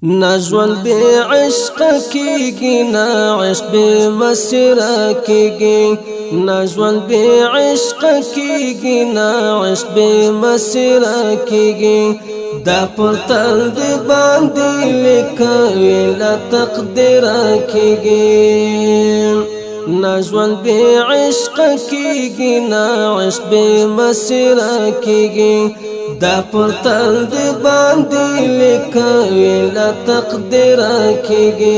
نجوان بے عشق کیگی نا عشق بے مسیر کیگی نجوان بے عشق کیگی نا عشق بے مسیر کیگی دا پرتل دی باندی لکلی لا تقدیر کیگی نجوان بے عشق کیگی نا عشق بے مسیر کیگی دا پرتل دی باندی لکلی لا تقدیر کیگی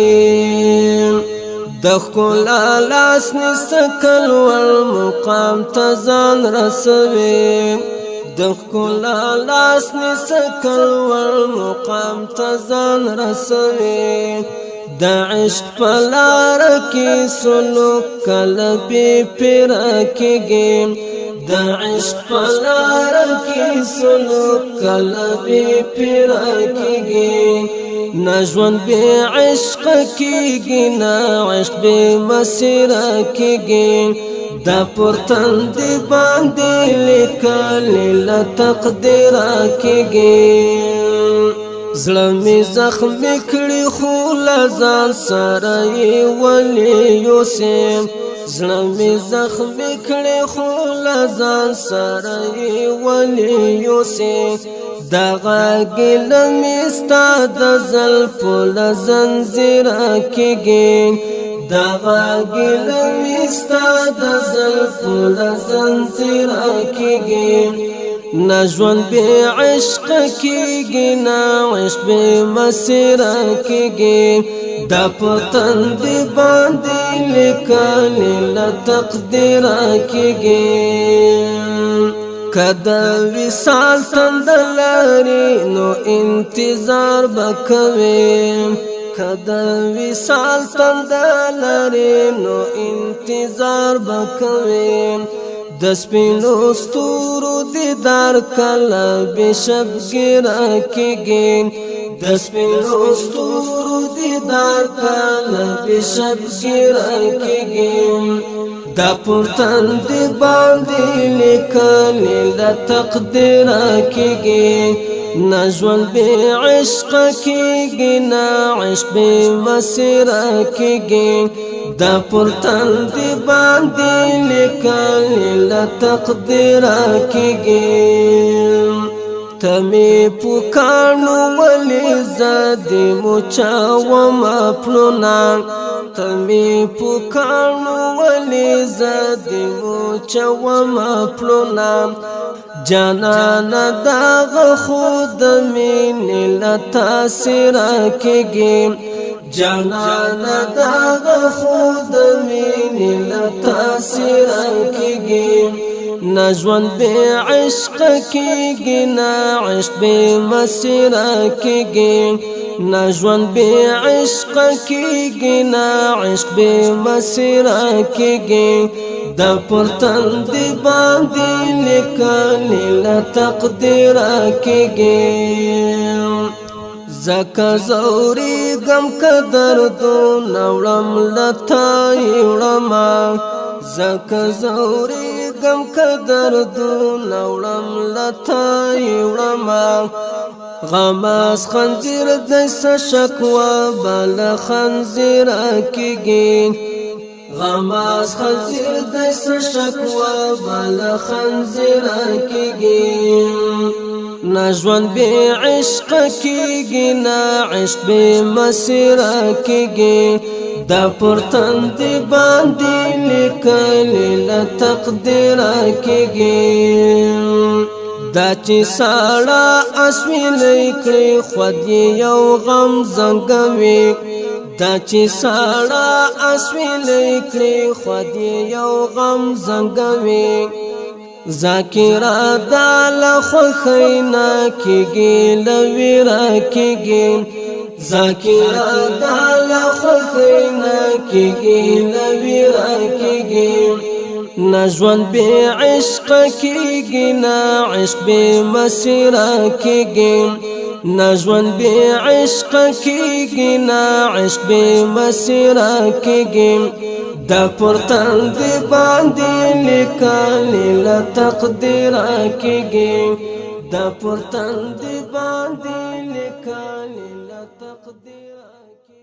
دخلا لاس نسکل والمقام تزان رسوی دخلا لاس نسکل والمقام تزان رسوی دا عشق پلار کی سلوک کلبی پیرا کیگی دا عشق پلار کی سلوک کلبی پیرا کیگی نجوان بے عشق کیگی نا عشق بے مسیر کیگی دا پرتن دی باندی لکلی لا تقدیر کیگی زلمی زخمی کڑی خولا زان سرائی ولی یوسیم زلمی زخمی کڑی خولا زان سرائی ولی یوسیم دا غاگی لمیستا دا زلفو لزنزیر کیگی دا غاگی لمیستا دا زلفو لزنزیر کیگی نجوان بے عشق کیگی نا عشق بے مسیر کیگی دا پتن دی باندی لکلی لا تقدیر کیگی کدا وصال تندلاری نو انتظار بکویم کدا وصال تندلاری نو انتظار بکویم دس پینو ستورو دیدار کلا بشب گیرا کیگین دس پینو ستورو دیدار کلا بشب گیرا کیگین دا پرتن دی باندی لکلی لا تقدیر کیگی نجوان بے عشق کیگی نا عشق بے مسیر کیگی دا پرتن دی باندی لکلی لا تقدیر کیگی تمی پکانو ولی زدی مچا وما پلونا تمی پکانو ولی زدی مچا وما پلونا جانانا داغ خود مینی لا تاثیر کیگی جانانا داغ خود مینی لا تاثیر کیگی نجوان بے عشق کیگی نا عشق بے مسیر کیگی نجوان بے عشق کیگی نا عشق بے مسیر کیگی دا پرتن دی باندی لکلی لا تقدیر کیگی زکا زوری گم کدردو نوڑم لتائی وڑما زکا زوری گم کدردو نوڑم لتائی وڑما غماس خنزیر دیس شکوا بلا خنزیر کیگی غماس خنزیر دیس شکوا بلا خنزیر کیگی نجوان بے عشق کیگی نا عشق بے مسیر کیگی دا پرتن دی باندی لکلی لا تقدیر کیگی دا چی ساڑا اسوی لکلی خود یو غم زنگوی دا چی ساڑا اسوی لکلی خود یو غم زنگوی ذاکرہ دال خوخینا کیگی لویرا کیگی ذاکرہ دال خوخینا کیگی لویرا کیگی نجوان بے عشق کیگی نا عشق بے مسیر کیگی نجوان بے عشق کیگی نا عشق بے مسیر کیگی دا پرتن دی باندی لکلی لا تقدیر کیگی دا پرتن دی باندی لکلی لا تقدیر تقدیر کې